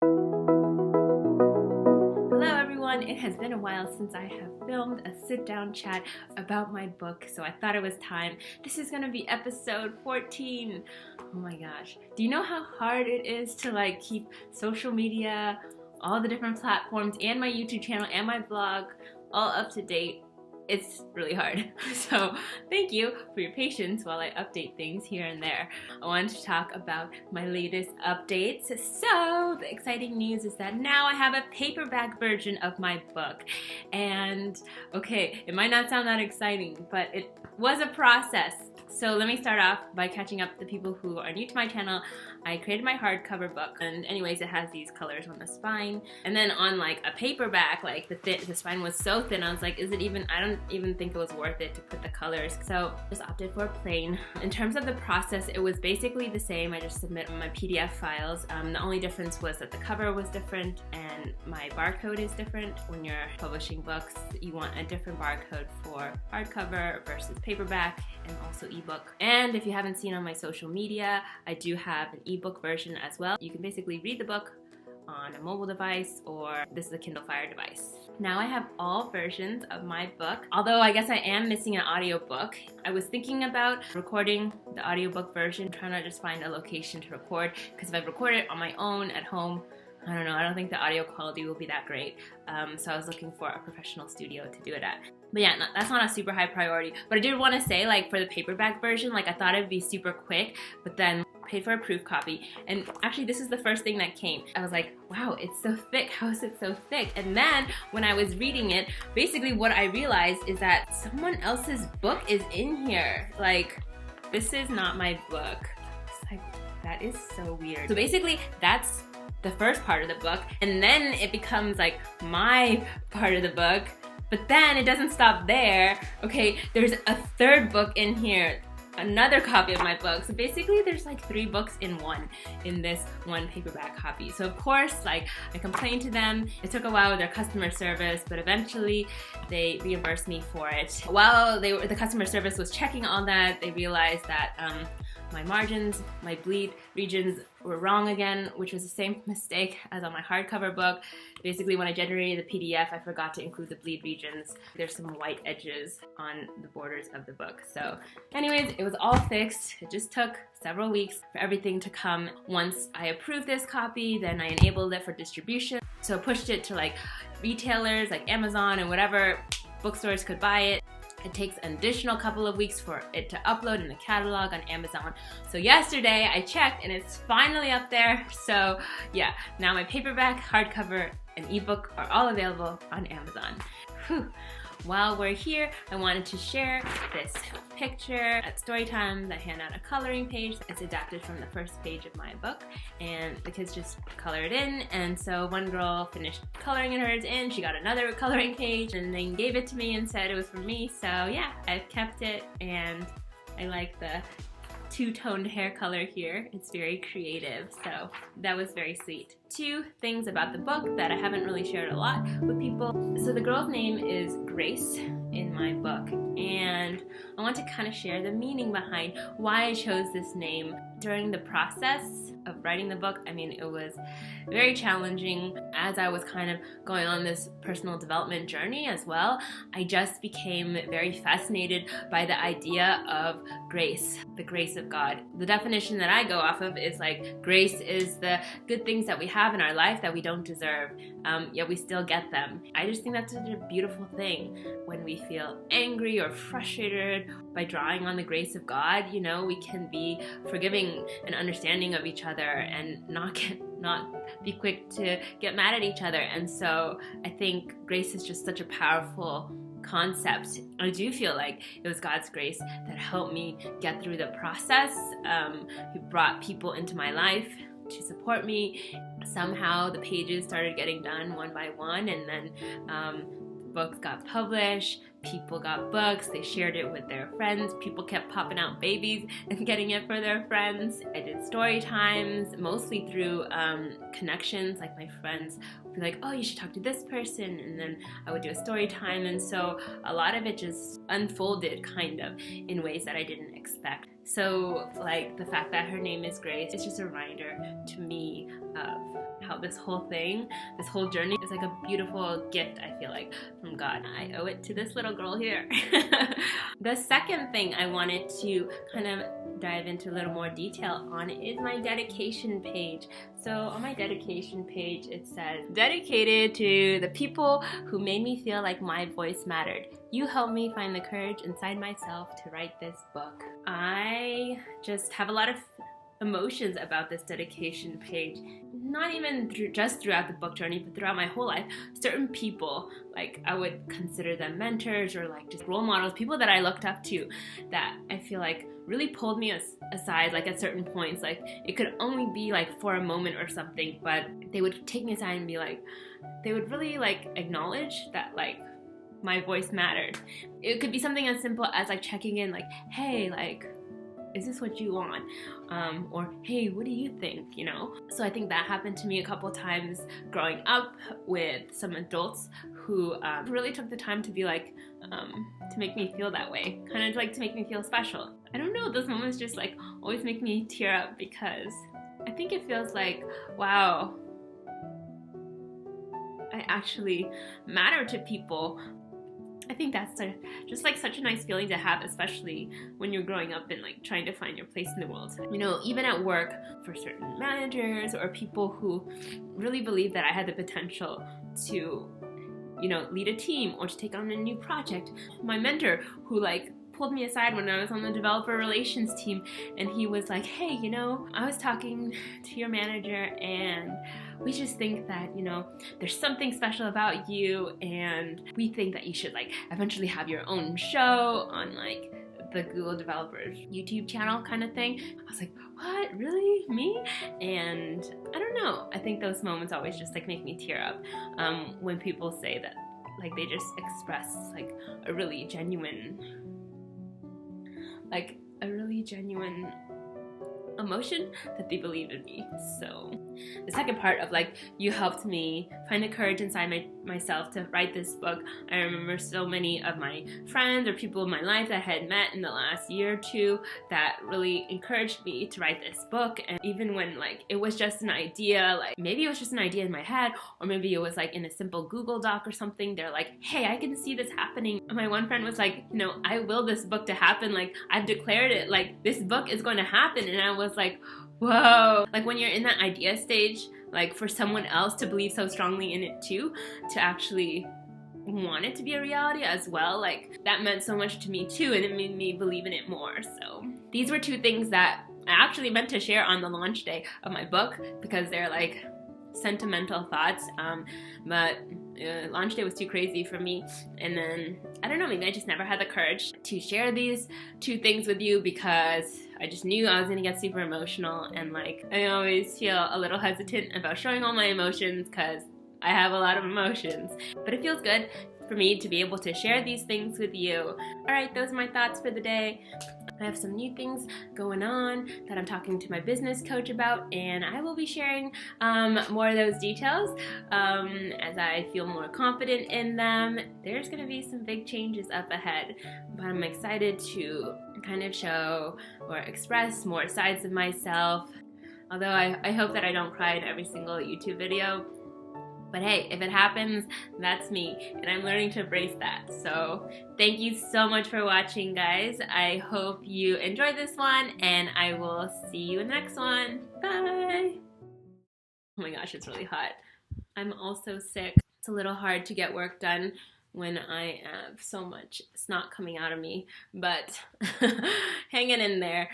Hello everyone, it has been a while since I have filmed a sit-down chat about my book, so I thought it was time. This is gonna be episode 14. Oh my gosh. Do you know how hard it is to keep social media, all the different platforms, and my YouTube channel and my blog all up to date? It's really hard. So thank you for your patience while I update things here and there. I wanted to talk about my latest updates. So the exciting news is that now I have a paperback version of my book. And okay, it might not sound that exciting, but it was a process. So let me start off by catching up the people who are new to my channel. I created my hardcover book, and anyways, it has these colors on the spine. And then on a paperback, the spine was so thin, I was like, I don't even think it was worth it to put the colors. So just opted for plain. In terms of the process, it was basically the same. I just submit my PDF files. The only difference was that the cover was different and my barcode is different. When you're publishing books, you want a different barcode for hardcover versus paperback, and also ebook. And if you haven't seen on my social media, I do have an ebook version as well. You can basically read the book on a mobile device, or this is a Kindle Fire device. Now I have all versions of my book, although I guess I am missing an audiobook. I was thinking about recording the audiobook version, trying to just find a location to record, because if I record it on my own at home, I don't know, I don't think the audio quality will be that great. So I was looking for a professional studio to do it at. But yeah, that's not a super high priority. But I did want to say, for the paperback version, I thought it'd be super quick, but then paid for a proof copy. And actually, this is the first thing that came. I was like, wow, it's so thick. How is it so thick? And then when I was reading it, basically what I realized is that someone else's book is in here. This is not my book. It's that is so weird. So basically, that's the first part of the book, and then it becomes my part of the book, but then it doesn't stop there. Okay, there's a third book in here, another copy of my book. So basically there's 3 books in this one paperback copy. So of course, I complained to them. It took a while with their customer service, but eventually they reimbursed me for it. While the customer service was checking all that, they realized that my margins, my bleed regions were wrong again, which was the same mistake as on my hardcover book. Basically, when I generated the PDF, I forgot to include the bleed regions. There's some white edges on the borders of the book. So anyways, it was all fixed. It just took several weeks for everything to come. Once I approved this copy, then I enabled it for distribution. So I pushed it to retailers like Amazon and whatever bookstores could buy it. It takes an additional couple of weeks for it to upload in the catalog on Amazon. So yesterday I checked and it's finally up there. So yeah, now my paperback, hardcover, and ebook are all available on Amazon. Whew. While we're here, I wanted to share this picture. At Storytime, I hand out a coloring page. It's adapted from the first page of my book, and the kids just color it in. And so one girl finished coloring hers in, she got another coloring page, and then gave it to me and said it was for me. So yeah, I've kept it, and I like the two-toned hair color here. It's very creative, so that was very sweet. 2 things about the book that I haven't really shared a lot with people. So the girl's name is Grace in my book, and I want to kind of share the meaning behind why I chose this name. During the process of writing the book, it was very challenging. As I was kind of going on this personal development journey as well, I just became very fascinated by the idea of grace, the grace of God. The definition that I go off of is grace is the good things that we have in our life that we don't deserve, yet we still get them. I just think that's such a beautiful thing. When we feel angry or frustrated, by drawing on the grace of God, we can be forgiving and understanding of each other and not be quick to get mad at each other. And so I think grace is just such a powerful concept. I do feel like it was God's grace that helped me get through the process. He brought people into my life to support me. Somehow the pages started getting done one by one, and then books got published, people got books, they shared it with their friends, people kept popping out babies and getting it for their friends. I did story times, mostly through connections, my friends would be like, oh, you should talk to this person, and then I would do a story time, and so a lot of it just unfolded kind of in ways that I didn't expect. So like the fact that her name is Grace is just a reminder to me of how this whole thing, this whole journey is like a beautiful gift, I feel like, from God. I owe it to this little girl here. The second thing I wanted to kind of dive into a little more detail on is my dedication page. So on my dedication page it says, dedicated to the people who made me feel like my voice mattered. You helped me find the courage inside myself to write this book. I just have a lot of emotions about this dedication page, not even just throughout the book journey, but throughout my whole life. Certain people, like I would consider them mentors or like just role models, people that I looked up to, that I feel like really pulled me aside, like at certain points. Like it could only be like for a moment or something, but they would take me aside and be like, they would really like acknowledge that like my voice mattered. It could be something as simple as like checking in, like, hey, like, is this what you want? Or, hey, what do you think, you know? So I think that happened to me a couple times growing up with some adults who really took the time to be like, to make me feel that way, kind of like to make me feel special. I don't know, those moments just like always make me tear up because I think it feels like, wow, I actually matter to people. I think that's just like such a nice feeling to have, especially when you're growing up and like trying to find your place in the world. You know, even at work, for certain managers or people who really believe that I had the potential to, you know, lead a team or to take on a new project. My mentor who like pulled me aside when I was on the developer relations team, and he was like, hey, you know, I was talking to your manager and we just think that, you know, there's something special about you and we think that you should like eventually have your own show on like the Google Developers YouTube channel kind of thing. I was like, what, really, me? And I don't know, I think those moments always just like make me tear up when people say that, like they just express like a really genuine emotion that they believe in me. So the second part of like, you helped me find the courage inside myself to write this book. I remember so many of my friends or people in my life that I had met in the last year or two that really encouraged me to write this book. And even when like it was just an idea, like maybe it was just an idea in my head, or maybe it was like in a simple Google Doc or something, they're like, hey, I can see this happening. And my one friend was like, you know, I will this book to happen, like I've declared it, like this book is going to happen. And I was like, whoa. Like when you're in that idea stage, like for someone else to believe so strongly in it too, to actually want it to be a reality as well, like that meant so much to me too, and it made me believe in it more. So these were two things that I actually meant to share on the launch day of my book because they're like sentimental thoughts, but launch day was too crazy for me, and then I don't know, maybe I just never had the courage to share these two things with you because I just knew I was gonna get super emotional, and like I always feel a little hesitant about showing all my emotions because I have a lot of emotions, but it feels good for me to be able to share these things with you. Alright, those are my thoughts for the day. I have some new things going on that I'm talking to my business coach about, and I will be sharing more of those details as I feel more confident in them. There's going to be some big changes up ahead, but I'm excited to kind of show or express more sides of myself, although I hope that I don't cry in every single YouTube video. But hey, if it happens, that's me, and I'm learning to embrace that. So thank you so much for watching, guys. I hope you enjoyed this one, and I will see you in the next one. Bye! Oh my gosh, it's really hot. I'm also sick. It's a little hard to get work done when I have so much snot coming out of me, but hanging in there.